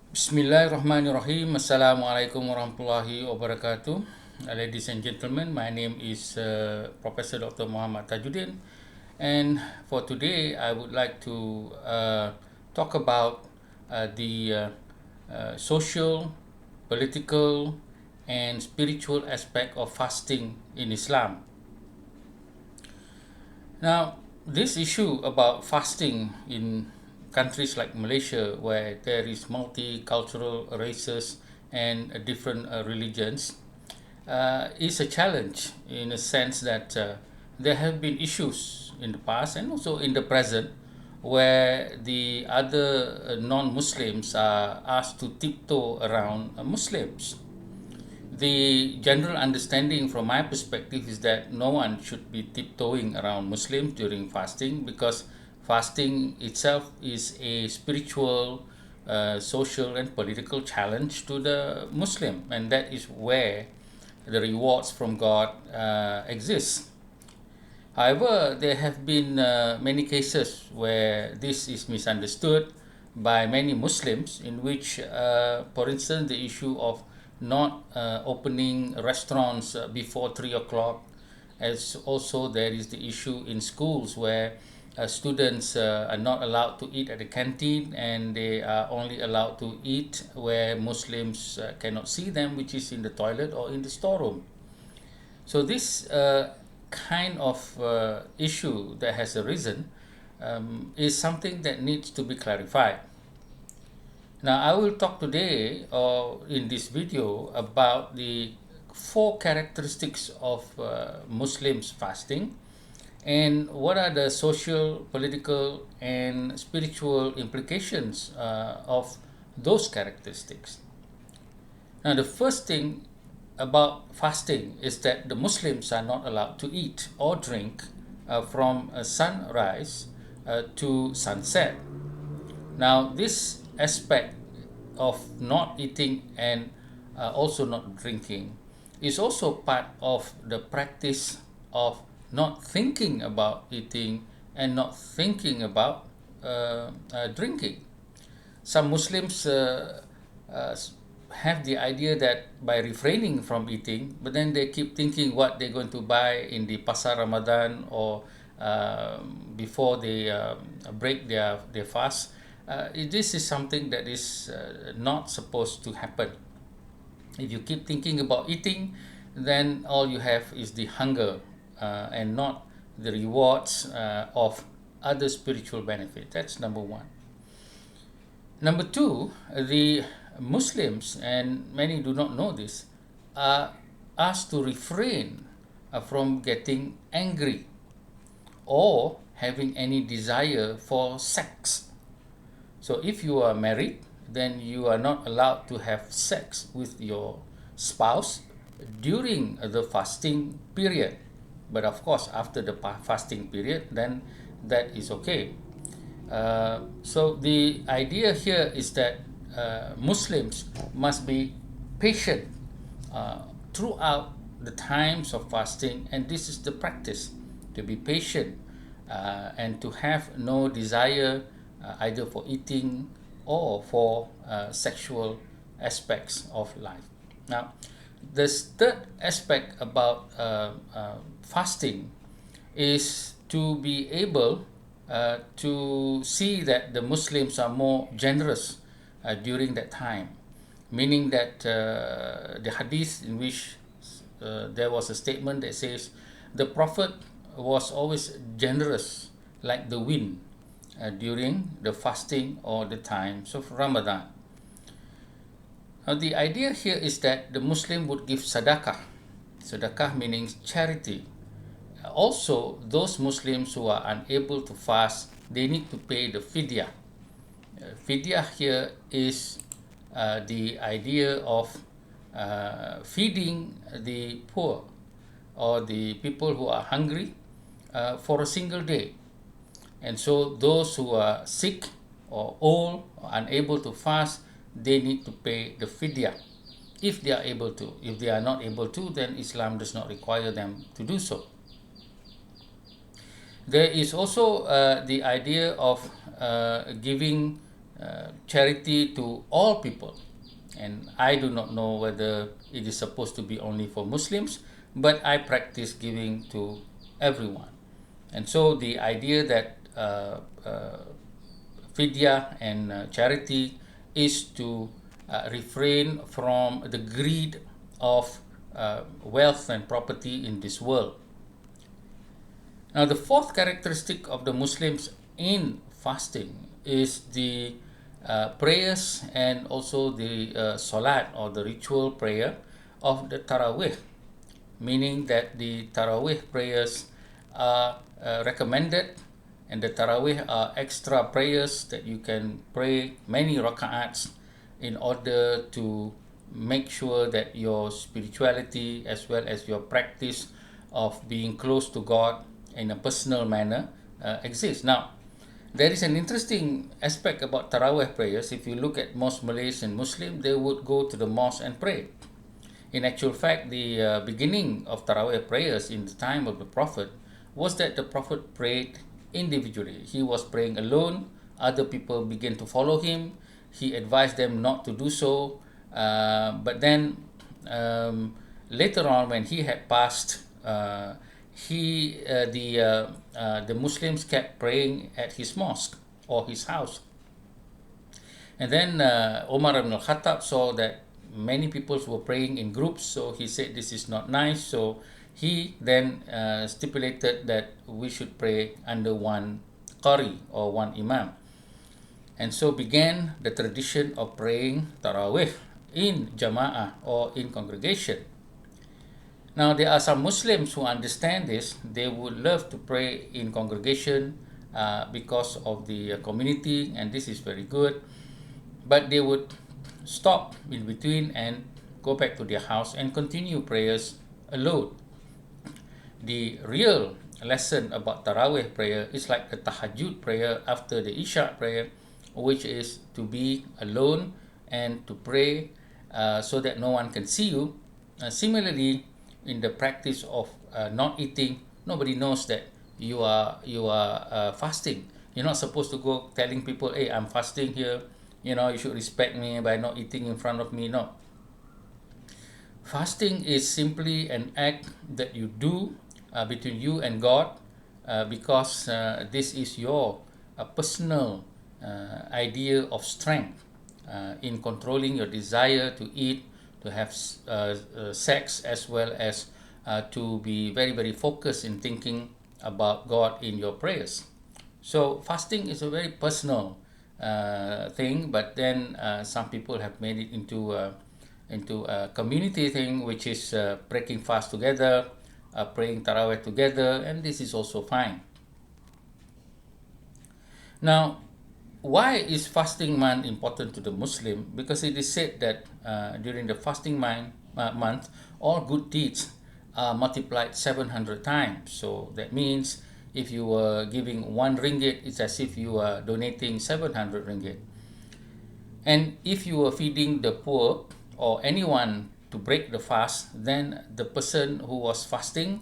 Bismillahirrahmanirrahim. Assalamualaikum warahmatullahi wabarakatuh. Ladies and gentlemen, my name is Professor Dr. Muhammad Tajuddin, and for today, I would like to talk about the social, political, and spiritual aspect of fasting in Islam. Now, this issue about fasting in countries like Malaysia, where there is multicultural races and different religions, is a challenge in a sense that there have been issues in the past and also in the present where the other non-Muslims are asked to tiptoe around Muslims. The general understanding from my perspective is that no one should be tiptoeing around Muslims during fasting, because fasting itself is a spiritual, social, and political challenge to the Muslim, and that is where the rewards from God exist. However, there have been many cases where this is misunderstood by many Muslims, in which, for instance, the issue of not opening restaurants before 3 o'clock, as also there is the issue in schools where students are not allowed to eat at the canteen, and they are only allowed to eat where Muslims cannot see them, which is in the toilet or in the storeroom. So this kind of issue that has arisen is something that needs to be clarified. Now, I will talk today or in this video about the four characteristics of Muslims fasting, and what are the social, political, and spiritual implications of those characteristics. Now, the first thing about fasting is that the Muslims are not allowed to eat or drink from sunrise to sunset. Now, this aspect of not eating and also not drinking is also part of the practice of not thinking about eating and not thinking about drinking. Some Muslims have the idea that by refraining from eating, but then they keep thinking what they're going to buy in the Pasar Ramadan or before they break their fast. This is something that is not supposed to happen. If you keep thinking about eating, then all you have is the hunger and not the rewards of other spiritual benefit. That's number one. Number two, the Muslims, and many do not know this, are asked to refrain from getting angry or having any desire for sex. So if you are married, then you are not allowed to have sex with your spouse during the fasting period. But of course, after the fasting period, then that is okay. So the idea here is that Muslims must be patient throughout the times of fasting, and this is the practice, to be patient and to have no desire either for eating or for sexual aspects of life. Now, the third aspect about fasting is to be able to see that the Muslims are more generous during that time, meaning that the hadith in which there was a statement that says the Prophet was always generous like the wind during the fasting or the times of Ramadan. Now, the idea here is that the Muslim would give sadaqah. Sadaqah meaning charity. Also, those Muslims who are unable to fast, they need to pay the fidyah. Fidyah here is the idea of feeding the poor or the people who are hungry for a single day. And so those who are sick or old or unable to fast, they need to pay the fidyah if they are able to. If they are not able to, then Islam does not require them to do so. There is also the idea of giving charity to all people. And I do not know whether it is supposed to be only for Muslims, but I practice giving to everyone. And so the idea that fidya and charity is to refrain from the greed of wealth and property in this world. Now, the fourth characteristic of the Muslims in fasting is the prayers and also the salat or the ritual prayer of the Tarawih, meaning that the Tarawih prayers are recommended, and the Tarawih are extra prayers that you can pray many raka'ats in order to make sure that your spirituality as well as your practice of being close to God in a personal manner exists. Now, there is an interesting aspect about Tarawih prayers. If you look at most Malays and Muslim, they would go to the mosque and pray. In actual fact, the beginning of Tarawih prayers in the time of the Prophet was that the Prophet prayed individually. He was praying alone. Other people began to follow him. He advised them not to do so. But then later on, when he had passed, the Muslims kept praying at his mosque or his house. And then Umar ibn al-Khattab saw that many people were praying in groups, so he said this is not nice. So he then stipulated that we should pray under one qari or one imam. And so began the tradition of praying Tarawih in Jama'ah or in congregation. Now, there are some Muslims who understand this. They would love to pray in congregation because of the community, and this is very good. But they would stop in between and go back to their house and continue prayers alone. The real lesson about Tarawih prayer is like the Tahajjud prayer after the Isha prayer, which is to be alone and to pray so that no one can see you. Similarly, in the practice of not eating, nobody knows that you are fasting. You're not supposed to go telling people, "Hey, I'm fasting here. You should respect me by not eating in front of me." No. Fasting is simply an act that you do between you and God because this is your personal idea of strength in controlling your desire to eat, to have sex, as well as to be very, very focused in thinking about God in your prayers. So fasting is a very personal thing, but then some people have made it into a community thing, which is breaking fast together, praying Tarawih together, and this is also fine. Now, why is fasting month important to the Muslim? Because it is said that during the fasting month, all good deeds are multiplied 700 times. So that means if you were giving 1 ringgit, it's as if you are donating 700 ringgit. And if you were feeding the poor or anyone to break the fast, then the person who was fasting,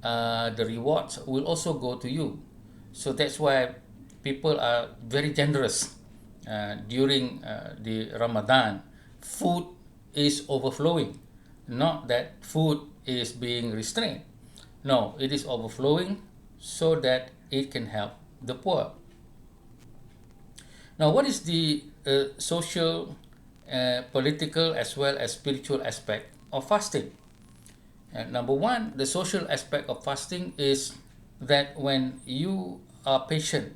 the rewards will also go to you. So that's why people are very generous during the Ramadan. Food is overflowing, not that food is being restrained. No, it is overflowing so that it can help the poor. Now, what is the social, political, as well as spiritual aspect of fasting? Number one, the social aspect of fasting is that when you are patient,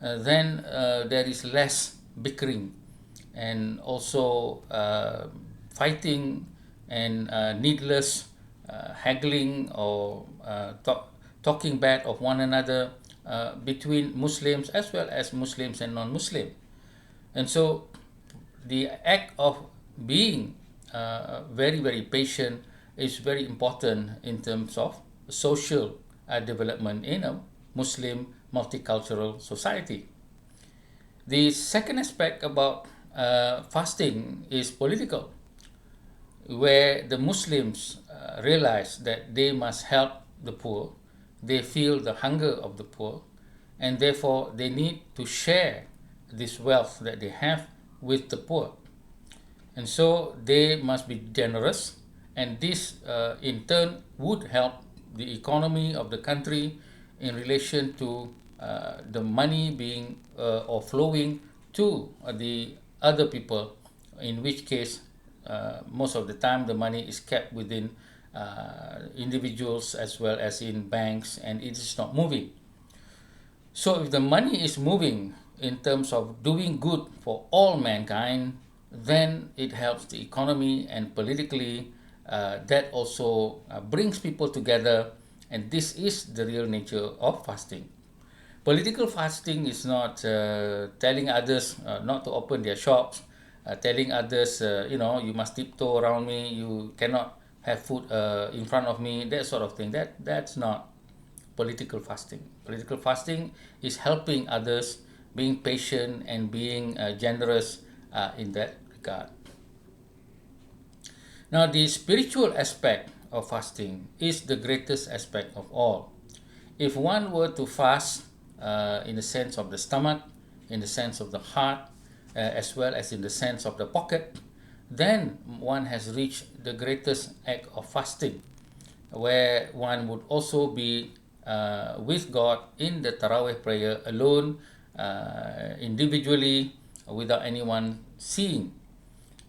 then there is less bickering and also fighting and needless haggling or talking bad of one another between Muslims as well as Muslims and non-Muslim. And so the act of being very, very patient is very important in terms of social development in a Muslim multicultural society. The second aspect about fasting is political, where the Muslims realize that they must help the poor. They feel the hunger of the poor, and therefore they need to share this wealth that they have with the poor. And so they must be generous, and this in turn would help the economy of the country in relation to the money being or flowing to the other people, in which case most of the time the money is kept within individuals as well as in banks, and it is not moving. So if the money is moving in terms of doing good for all mankind, then it helps the economy, and politically that also brings people together, and this is the real nature of fasting. Political fasting is not telling others not to open their shops, telling others, you must tiptoe around me, you cannot have food in front of me, that sort of thing. That's not political fasting. Political fasting is helping others, being patient and being generous in that regard. Now, the spiritual aspect of fasting is the greatest aspect of all. If one were to fast in the sense of the stomach, in the sense of the heart, as well as in the sense of the pocket, then one has reached the greatest act of fasting, where one would also be with God in the Tarawih prayer alone, individually, without anyone seeing.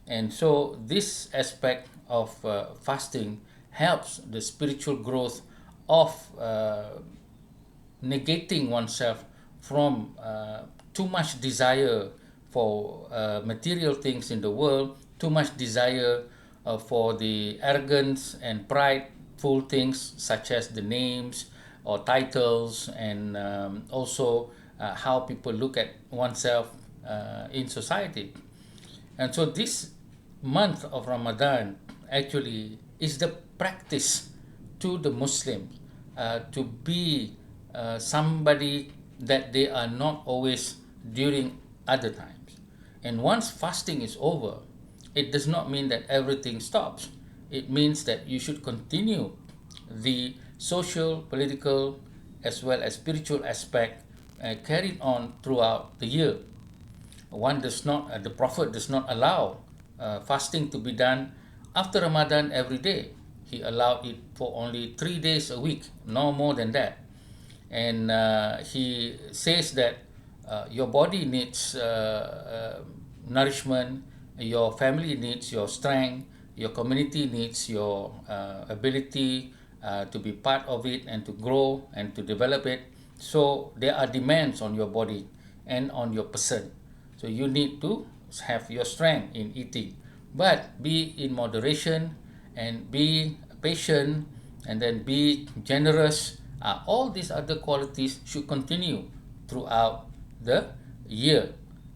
And so, this aspect of fasting helps the spiritual growth of negating oneself from too much desire for material things in the world, too much desire for the arrogance and prideful things such as the names or titles, and also how people look at oneself in society. And so this month of Ramadan actually is the practice to the Muslims to be somebody that they are not always during other times. And once fasting is over, it does not mean that everything stops. It means that you should continue the social, political, as well as spiritual aspect carried on throughout the year. The Prophet does not allow fasting to be done after Ramadan every day. He allowed it for only 3 days a week, no more than that. And he says that your body needs nourishment, your family needs your strength, your community needs your ability to be part of it and to grow and to develop it. So there are demands on your body and on your person. So you need to have your strength in eating, but be in moderation and be patient, and then be generous. All these other qualities should continue throughout the year.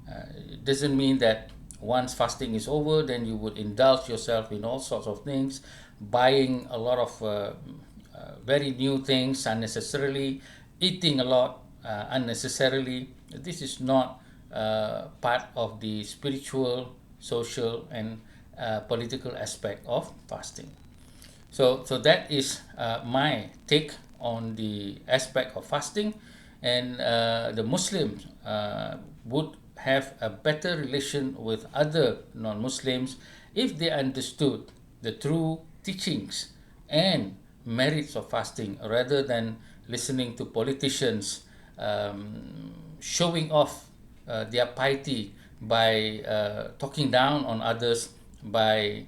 It doesn't mean that once fasting is over, then you would indulge yourself in all sorts of things, buying a lot of very new things unnecessarily, eating a lot unnecessarily. This is not part of the spiritual, social, and political aspect of fasting. So that is my take on the aspect of fasting, and the Muslims would have a better relation with other non-Muslims if they understood the true teachings and merits of fasting, rather than listening to politicians showing off their piety by talking down on others, by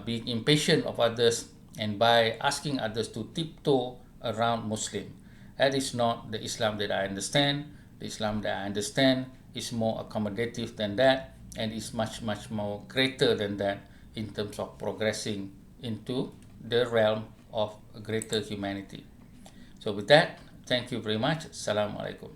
being impatient of others, and by asking others to tiptoe around Muslim. That is not the Islam that I understand. The Islam that I understand is more accommodative than that, and is much, much more greater than that in terms of progressing into the realm of greater humanity. So with that, thank you very much. Assalamu alaikum.